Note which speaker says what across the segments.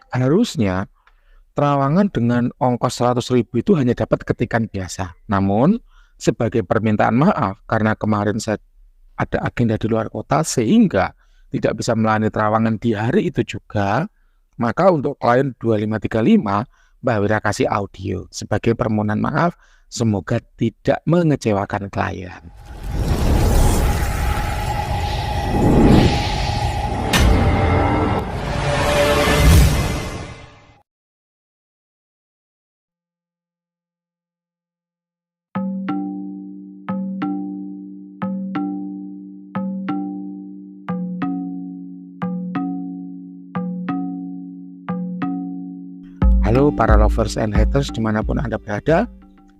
Speaker 1: Harusnya terawangan dengan ongkos 100.000 itu hanya dapat ketikan biasa. Namun sebagai permintaan maaf karena kemarin saya ada agenda di luar kota sehingga tidak bisa melayani terawangan di hari itu juga, maka untuk klien 2535 Mbak Wira kasih audio sebagai permohonan maaf, semoga tidak mengecewakan klien. Halo para lovers and haters dimanapun Anda berada,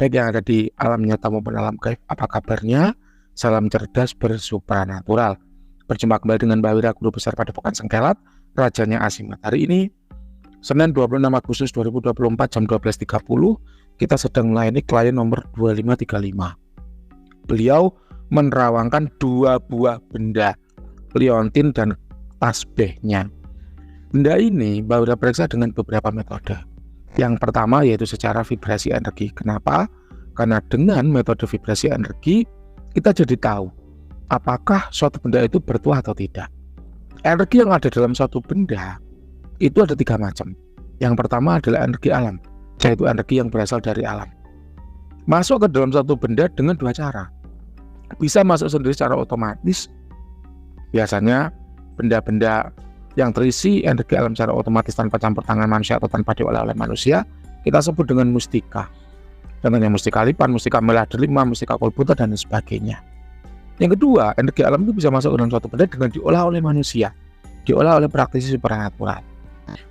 Speaker 1: baik yang ada di alam nyata maupun alam gaib, apa kabarnya? Salam cerdas bersupranatural. Berjumpa kembali dengan Mbak Wira, Guru Besar Padepokan Sengkelat, Rajanya Asimat. Hari ini, Senin 26 Agustus 2024 jam 12.30, kita sedang melayani klien nomor 2535. Beliau menerawangkan 2 buah benda, liontin dan tasbihnya. Benda ini Mbak Wira periksa dengan beberapa metode. Yang pertama yaitu secara vibrasi energi. Kenapa? Karena dengan metode vibrasi energi kita jadi tahu apakah suatu benda itu bertuah atau tidak. Energi yang ada dalam suatu benda itu ada 3 macam. Yang pertama adalah energi alam, yaitu energi yang berasal dari alam. Masuk ke dalam suatu benda dengan 2 cara. Bisa masuk sendiri secara otomatis. Biasanya benda-benda yang terisi energi alam secara otomatis tanpa campur tangan manusia atau tanpa diolah oleh manusia, kita sebut dengan mustika. Contohnya mustika lipan, mustika melah delima, mustika kolbuta, dan sebagainya. Yang kedua, energi alam itu bisa masuk ke dalam suatu benda dengan diolah oleh manusia, diolah oleh praktisi supranatural.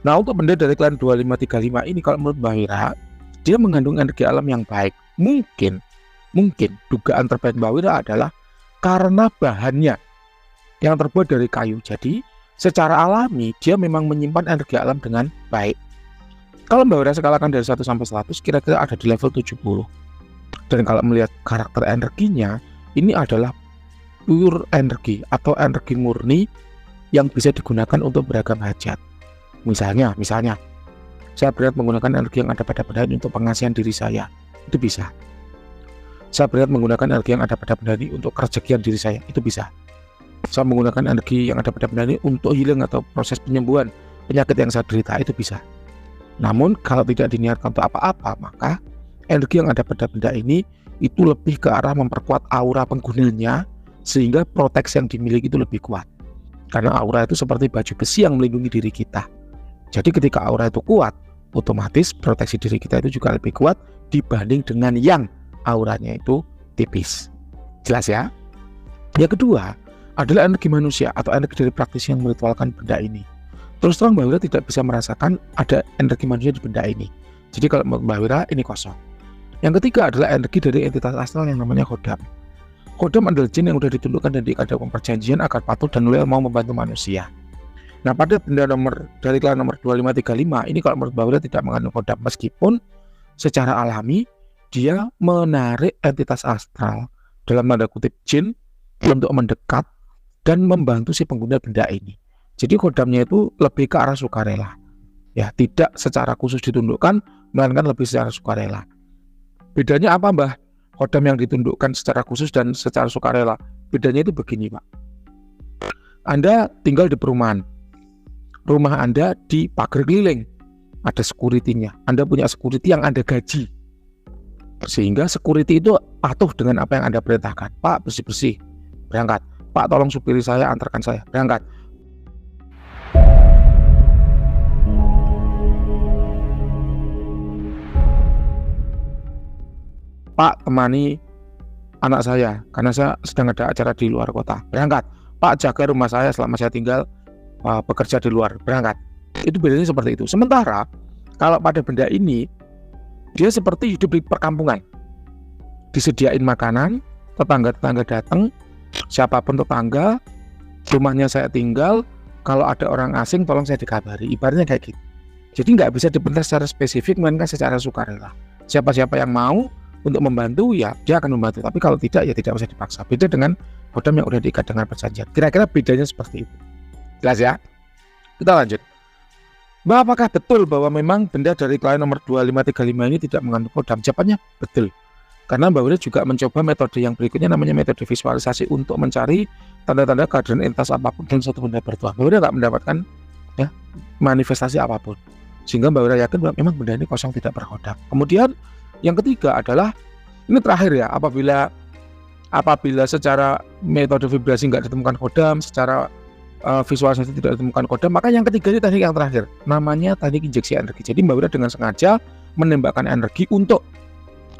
Speaker 1: Nah, untuk benda dari klien 2535 ini, kalau menurut Mbak Wira, dia mengandung energi alam yang baik. Mungkin dugaan terbaik Mbak Wira adalah karena bahannya yang terbuat dari kayu. Jadi secara alami dia memang menyimpan energi alam dengan baik. Kalau Mbak Wira skalakan dari 1 sampai 100, kira-kira ada di level 70. Dan kalau melihat karakter energinya, ini adalah pure energi atau energi murni yang bisa digunakan untuk beragam hajat. Misalnya, saya berniat menggunakan energi yang ada pada benda ini untuk pengasihan diri saya, itu bisa. Saya berniat menggunakan energi yang ada pada benda ini untuk kerejekian diri saya, itu bisa. Saya menggunakan energi yang ada pada benda ini untuk healing atau proses penyembuhan penyakit yang saya derita, itu bisa. Namun kalau tidak diniatkan untuk apa-apa, maka energi yang ada pada benda ini itu lebih ke arah memperkuat aura penggunanya, sehingga proteksi yang dimiliki itu lebih kuat. Karena aura itu seperti baju besi yang melindungi diri kita. Jadi ketika aura itu kuat, otomatis proteksi diri kita itu juga lebih kuat dibanding dengan yang auranya itu tipis. Jelas ya? Yang kedua adalah energi manusia atau energi dari praktisi yang meritualkan benda ini. Terus terang Mbak Wira tidak bisa merasakan ada energi manusia di benda ini. Jadi kalau Mbak Wira ini kosong. Yang ketiga adalah energi dari entitas astral yang namanya Khodam. Khodam adalah jin yang sudah ditundukkan dan diikat dengan perjanjian agar patuh dan loyal mau membantu manusia. Nah, pada benda dari klien nomor 2535 ini kalau menurut Mbak Wira tidak mengandung Khodam, meskipun secara alami dia menarik entitas astral dalam tanda kutip jin untuk mendekat dan membantu si pengguna benda ini. Jadi Khodamnya itu lebih ke arah sukarela. Ya, tidak secara khusus ditundukkan, melainkan lebih secara sukarela. Bedanya apa, Mbah? Khodam yang ditundukkan secara khusus dan secara sukarela. Bedanya itu begini, Pak. Anda tinggal di perumahan. Rumah Anda di pagar keliling. Ada security-nya. Anda punya security yang Anda gaji. Sehingga security itu patuh dengan apa yang Anda perintahkan. Pak, bersih-bersih. Berangkat. Pak, tolong supiri saya, antarkan saya. Berangkat. Pak, temani anak saya karena saya sedang ada acara di luar kota. Berangkat. Pak, jaga rumah saya selama saya tinggal bekerja di luar. Berangkat. Itu bedanya seperti itu. Sementara kalau pada benda ini dia seperti hidup di perkampungan. Disediain makanan, tetangga-tetangga datang, siapapun tetangga, rumahnya saya tinggal, kalau ada orang asing tolong saya dikabari. Ibaratnya kayak gitu. Jadi nggak bisa dibentuk secara spesifik, melainkan secara sukarela. Siapa-siapa yang mau untuk membantu, ya dia akan membantu. Tapi kalau tidak, ya tidak usah dipaksa. Beda dengan Khodam yang udah diikat dengan perjanjian. Kira-kira bedanya seperti itu. Jelas ya? Kita lanjut. Mbak, apakah betul bahwa memang benda dari klien nomor 2535 ini tidak mengandung kodam? Jawabannya betul. Karena Mbak Wira juga mencoba metode yang berikutnya, namanya metode visualisasi, untuk mencari tanda-tanda keadaan entitas apapun dalam suatu benda bertuah. Mbak Wira nggak mendapatkan ya manifestasi apapun, sehingga Mbak Wira yakin bahwa memang benda ini kosong, tidak berkodam. Kemudian yang ketiga adalah, ini terakhir ya, apabila secara metode vibrasi nggak ditemukan kodam, secara visualisasi tidak ditemukan kodam, maka yang ketiga ini teknik yang terakhir, namanya teknik injeksi energi. Jadi Mbak Wira dengan sengaja menembakkan energi untuk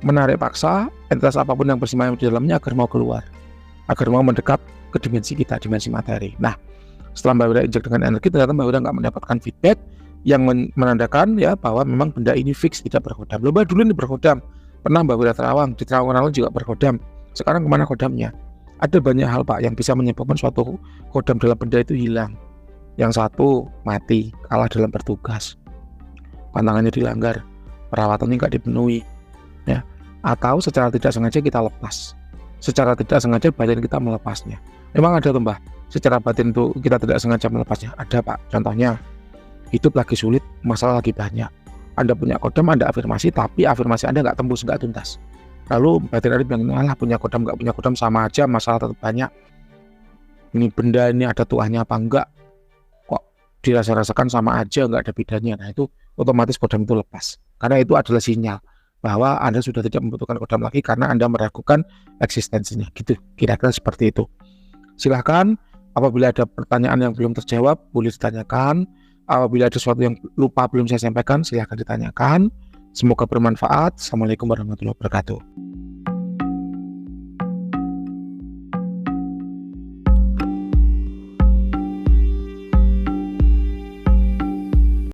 Speaker 1: menarik paksa entitas apapun yang bersemayam di dalamnya agar mau keluar, agar mau mendekat ke dimensi kita, dimensi materi. Nah, setelah Mbak Wira injek dengan energi, ternyata Mbak Wira nggak mendapatkan feedback yang menandakan ya bahwa memang benda ini fix tidak berkodam. Loh, Mbak, dulu ini berkodam, pernah Mbak Wira terawang, di terowongan juga berkodam, sekarang kemana kodamnya? Ada banyak hal, Pak, yang bisa menyebabkan suatu kodam dalam benda itu hilang. Yang satu, mati, kalah dalam bertugas, pantangannya dilanggar, perawatannya nggak dipenuhi, ya, atau secara tidak sengaja kita lepas, secara tidak sengaja batin kita melepasnya. Memang ada tuh, Mbak, secara batin tuh kita tidak sengaja melepasnya. Ada, Pak. Contohnya, hidup lagi sulit, masalah lagi banyak, Anda punya kodam, Anda afirmasi, tapi afirmasi Anda nggak tembus, nggak tuntas. Lalu batin Anda bilang, alah, punya kodam nggak punya kodam sama aja, masalah tetap banyak. Ini benda ini ada tuahnya apa enggak, kok dirasa-rasakan sama aja, nggak ada bedanya. Nah, itu otomatis kodam itu lepas, karena itu adalah sinyal bahwa Anda sudah tidak membutuhkan kodam lagi karena Anda meragukan eksistensinya. Gitu, kira-kira seperti itu. Silahkan, apabila ada pertanyaan yang belum terjawab, boleh ditanyakan. Apabila ada sesuatu yang lupa belum saya sampaikan, silahkan ditanyakan. Semoga bermanfaat. Assalamualaikum warahmatullahi wabarakatuh.